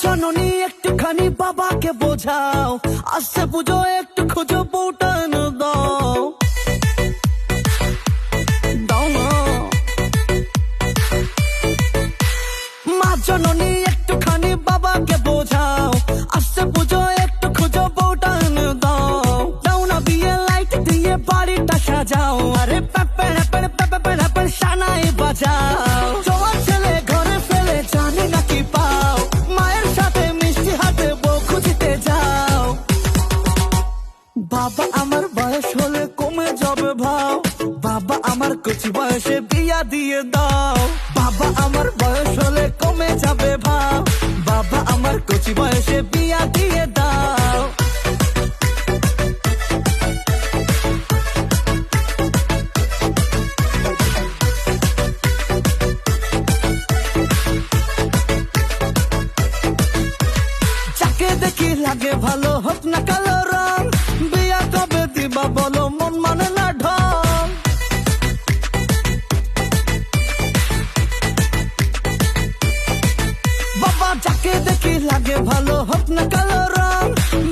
জননী একটুখানি বাবাকে বোঝাও, আসছে পুজো একটু খুঁজো বউটা এনে দাও। মা জননী একটুখানি বাবাকে বোঝাও, আসছে পুজো একটু খুঁজো বউটা এনে দাও। দাও না বিয়ে লাইট দিয়ে বাড়িটা সাজাও, আরে পেপে পেপে পেপে পেপে সানাই বাজাও। জোয়ান ছেলে ঘরে ফেলে জানে না কি পাও, মায়ের সাথে মিষ্টি হাতে বউ খুঁজতে যাও। বাবা আমার বয়স হলে কমে যাবে ভাও, বাবা আমার কচি বয়সে বিয়া দিয়ে দাও। বাবা আমার বয়স হলে কমে যাবে ভাও, বাবা আমার কচি বয়সে বিয়া দিয়ে দাও। যাকে দেখি লাগে ভালো হোক না কালো রং, বিয়া কবে দিবা বলো মন মানে না ঢং। বাবা যাকে দেখি লাগে ভালো হোক না কালো রং,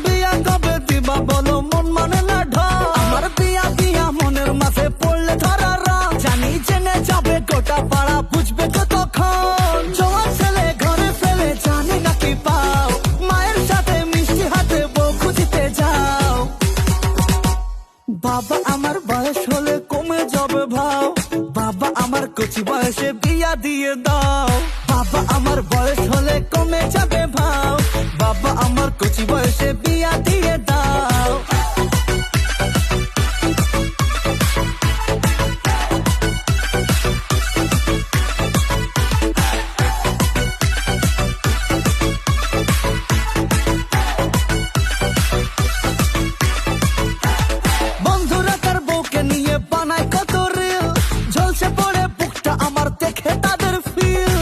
বিয়া কবে দিবা বলো মন মানে না ঢং। আমার বিয়া দিয়া মনের মাঝে পড়লে ধরা রং, জানি জেনে যাবে গোটা পাড়া বুঝবে কতক্ষণ। জোয়ান ছেলে ঘরে ফেলে জানি না কি পাও, মায়ের সাথে মিষ্টি হাতে বউ খুঁজতে যাও। বাবা আমার বয়স হলে কমে যাবে ভাও, বাবা আমার কচি বয়সে বিয়া দিয়ে দাও। বাবা আমার বয়স হলে কমে যাবে ভাও, বাবা আমার কচি বয়সে বিয়া দিয়ে দাও। বন্ধুরা তার বউকে নিয়ে বানায় কত রিল, ঝলসে পড়ে বুকটা আমার দেখে তাদের ফিল।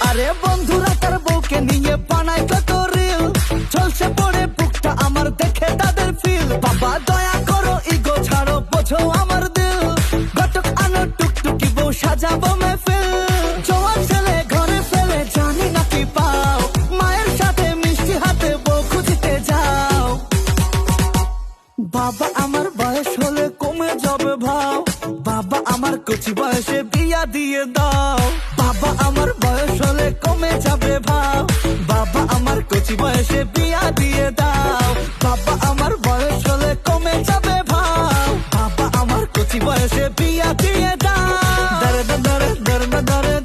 আরে বন্ধুরা তার বউকে নিয়ে বানায় কত রিল, ঝলসে পড়ে বুকটা আমার দেখে তাদের ফিল। বাবা দয়া করো ইগো ছাড়ো বোঝো আমার দিল, ঘটক আনো টুকটুকি বউ সাজাবো মেহফিল। জোয়ান ছেলে ঘরে ফেলে জানি না কি পাও, মায়ের সাথে মিষ্টি হাতে বউ খুঁজতে যাও। বাবা আমার বয়স হলে কমে যাবে ভাও, বাবা আমার কচি বয়সে বিয়া দিয়ে দাও। বাবা আমার বয়স হলে কমে যাবে ভাও, বাবা আমার কচি বয়সে বিয়া দিয়ে দাও। বাবা আমার বয়স হলে কমে যাবে ভাও, বাবা আমার কচি বয়সে বিয়া দিয়ে দাও। দরে দরে দরে দরে